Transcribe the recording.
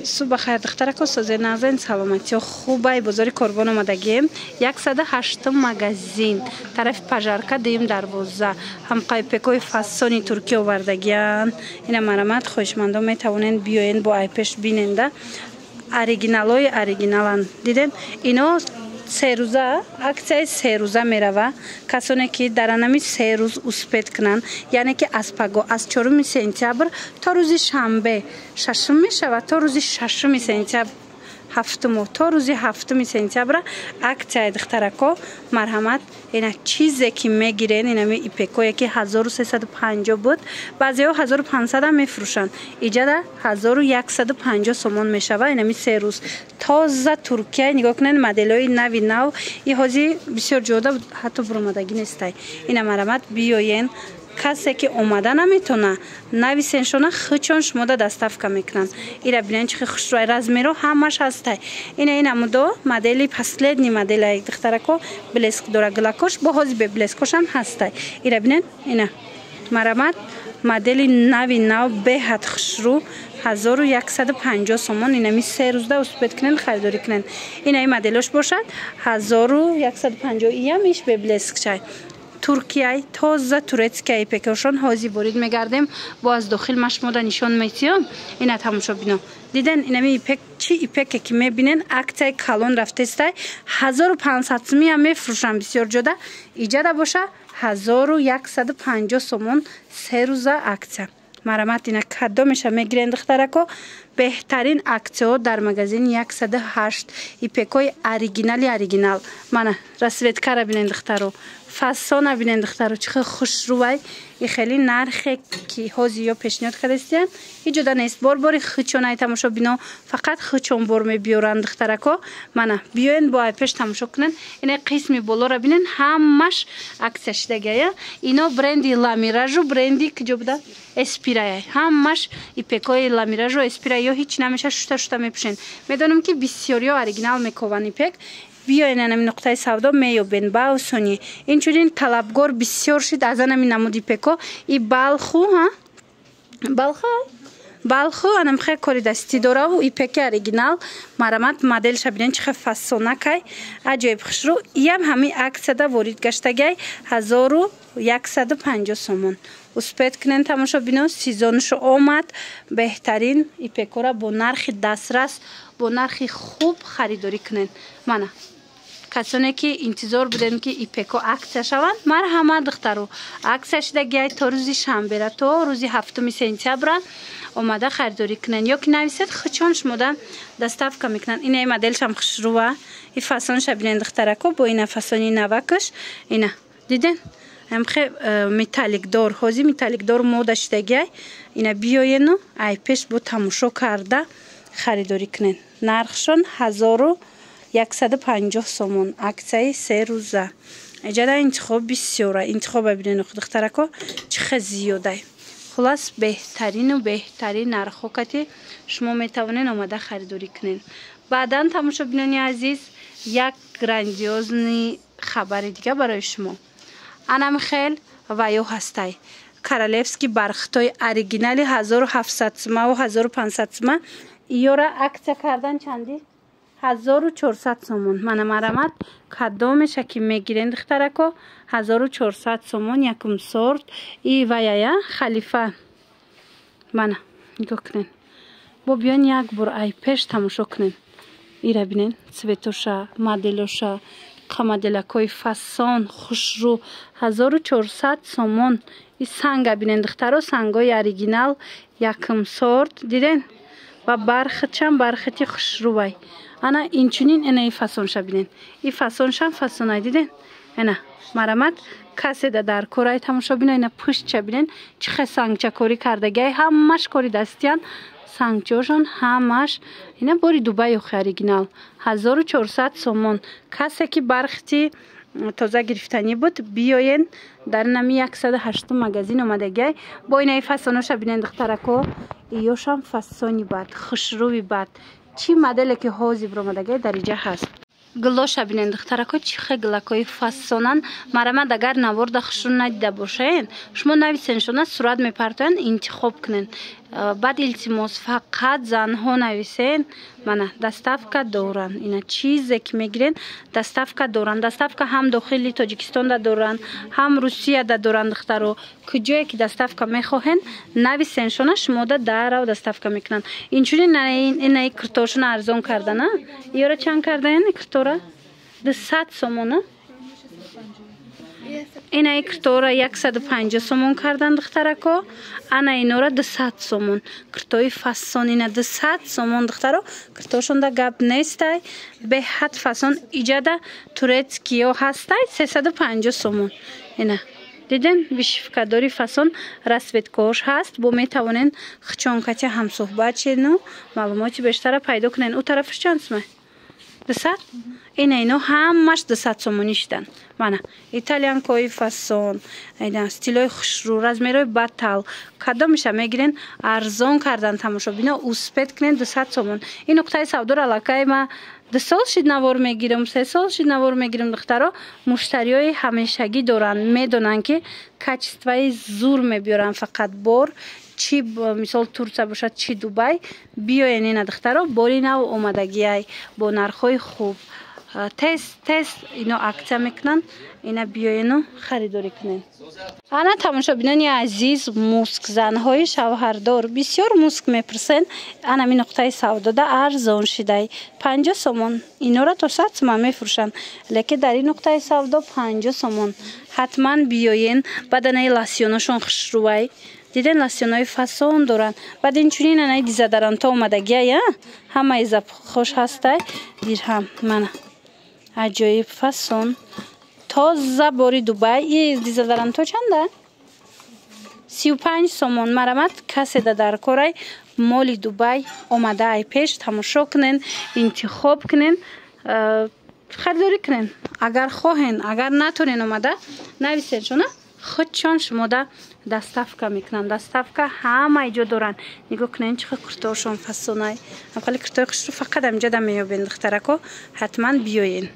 صبح خیر دخترک سازه نازن سلامتی و خوبه بازاری کربان آمدگیم 108 مگزین طرف پژارکا دیم دروازه هم قایپکوی فاسونی ترکی آوردگیان اینا مرامت خوشمندان میتوانین بیاین با ایپش بیننده اوریجینالای اوریجینالن دیدن اینا 3 روزه اکسیای 3 روزه میروه کسانی که در انمی 3 روز اسپید کنن یعنی که از پگو از 4 سپتامبر تا روز شنبه ششم میشه تا روز 6 سپتامبر هفتم تا روز 7 سپتامبر اکسیای دخترکو مرحمت اینا چیزی که میگیرن اینا می ایپکو که 1350 بود بعضیا 1500 هم میفروشن ایجا 1150 سومون میشوه اینا می 3 روز تازه ترکیه نگاه کنن مدلای نوی نو این هازی بسیار جودا حتی برآمدگی نیسته اینا مرحمت بیاین کسی که اومده نمیتونه نویسنشونه خچون شما دستافکا میکنن اینا ببینن چه خوشروی رزمیرو همش هسته اینا مدو مدلی پسلدنی مدل دخترکو بلسک داره گلاکوش با هازی به بلسکوش هم هسته اینا ببینن اینا مرامت مدلی نوی نو به حد خوشرو 1150 سومون اینا می 3 روز ده اسپید کنن خریداری کنن اینا این مدلش باشد 1150 ایمیش به بلسک چای ترکیه تازه تورتسکی پیکشون هازی برید میگردیم با از داخل مشموده نشان میتیم اینا تماشا بینم دیدن اینا می ایپک چی ایپک که میبینن اکتای کالون رفته است 1500 هم میفروشن بسیار جدا ایجاد باشه 1150 سومون 3 روزه اکتا مرامت اینا کدو میشه میگیرن دخترکو بهترین اکتو در مگزین 108 ایپکوی اوریجینال من رسویت کار بینن دخترو فاسون بینن دخترو چه خوش روی ای خیلی نرخی که هازی یا پیشنهاد کردستین ای جدا نیست بار خچونای تماشا بینو فقط خچون بار می بیارن دخترکو من بیاین با ایپش تماشا کنن این قسمی بالا را بینن همش عکسش دیگه اینا برندی لامیراژو برندی که جو بوده اسپیرای همش ایپکای لامیراژو اسپیرای هیچ نمیشه شوشتا میپشن میدونم که بسیاری اوریجینال میکوون ایپک بیاین این نقطه سودا میوبین با سونی اینجوری طلبگار بسیار شد از این نمودی پکو این بالخو ها بالخو انم خیلی کاری دستی داره و این پک اوریجینال مرامت مدل شبیه چه فاسونه کی عجیب خوشرو یم همی عکس ده ورید گشتگی 1150 سومون اسپید کنن تماشا بینو سیزونش آمد بهترین این پکو را با نرخ دسترس با نرخ خوب خریداری کنن منه کسانی که انتظار بودن که ایپکو عکس شوند مرحمت دخترو عکسش دیگه تا روز شنبه تا روز 7 سپتامبر اومده خریداری کنن یا که نویسید خچونش مودن دستافکا میکنن این مدلش هم خوشروه این فاسونش ببینن دخترکو با این فاسونی نوکش اینا دیدن هم خیلی متالیک دار هازی متالیک دار مودش دیگه اینا بیاین و ایپش با تماشا کرده خریداری کنن نرخشون 1150 سومون اکسای 3 روزه اجازه انتخاب بسیاره انتخاب ببینین دخترکو چه زیاده خلاص بهترین نرخوکتی شما میتوانین اومده خریداری کنین بعدا تماشا بینانی عزیز یک گراندیوزنی خبر دیگه برای شما انم خیل ویو هسته کارالفسکی برختای اوریجینال 1700 سومه و 1500 سومه ایورا عکس کردن چندی 1400 سومون من مرامت کدومش که میگیرن دخترکو 1400 سومون یکم سورت ای ویایا خلیفه من نگاه کنین با بیان یک بار ایپش تماشا کنین ای را بینین سویتوشا مدلوشا مدلکای فاسون خوشرو 1400 سومون ای سنگ بینین دخترو سنگای اوریجینال یکم سورت دیدین و برختی خوشروی انا اینچنین اینا ای فاسون شبینین ای فاسون شم فاسونای دیدین اینا مرامت کسی در کورای تماشا بینه اینا پشت چبینین چه سنگچه کاری کردگی همش کاری دستیان سنگچوشون همش اینا باری دوبای اوریجینال 1400 سومون کسی که برختی تازه گرفتنی بود بیاین در نمی 108 مگزین اومدگی با این ای فاسونش بینین دخترکو ایوش هم فاسونی بد خوشروی بد چی مدل که هازی برآمدگی در اینجا هست گلوش بینین دخترکو چی خیلی گلکوی فاسونن مرامد اگر نورد خشون ندیده باشین شما نویسین شونه صورت میپرتوین انتخاب کنین بعد التماس فقط زنها نویسین منه دستافکا دورن اینا چیزی که میگیرین دستافکا دورن دستافکا هم داخلی تاجیکستان دا دورن هم روسیه دا دورن دخترو کجایی که دستافکا میخواهین نویسین شونه شما دا دارو دستافکا میکنن اینجوری این کرتاشون ارزان کردن نه یارو چند کردن کرتورا 200 سومونه این کرتورا 150 سومون کردن دخترکو انا اینورا 200 سومون کرتوی فاسون اینا 200 سومون دخترو کرتوشون دا گپ نیستای به حد فاسون ایجادا تورецкیو هستای 350 سومون اینا دیدن ویشفکادوری فاسون راسветкош هست بو میتوانین خچونکاتی هم صحبت شین و معلوماتی بیشتر پیدا کنین او طرفش چند سومه 200 اینو همش 200 سومونی شدن مانا ایتالیان کوی فاسون اینا استیلای خوشرو از میروی باتال کدامش میگیرین ارزان کردن تماشا بینا اوسپت کنین 200 سومون این نقطه سودا را لکای ما 2 سال شد نوار میگیرم 3 سال شد نوار میگیرم دخترها مشتریای همیشگی دارن میدونن که کچستوی زور میبیارن فقط بار چی مثال ترکیه باشد چی دبی بیاین این دخترها باری نو اومدگی با نرخای خوب تست اینو اکتا میکنن اینا بیاینو خریداری کنین انا تماشا بینانی عزیز موسک زنهای شوهردار بسیار موسک میپرسن انا می نقطه سودا ده ارزان شده 50 سومون اینو را تا 100 سومون میفروشن لیکن در این نقطه سودا 50 سومون حتما بیاین بدن لاسیونشون خوشروی دیدن لاسیونای فاسون دارن بعد اینچونین انای دیزادرانتا اومدگی همه ایزا خوش هسته دیرهم من عجایب فاسون تازه باری دبی دیزادرانتا چنده 35 سومون مرامت کسی در کارای مالی دبی اومده ای پیش تماشا کنین انتخاب کنین خریداری کنین اگر خواهین اگر نتونین اومده نویسین شونه خودشان شما دا دستافکا میکنن دستافکا همه ایجا دارن نگاه کنین چه کرتاشون فاسونای خیلی کرتای خوش رو فقط امجا دا میابین دخترکو حتما بیاین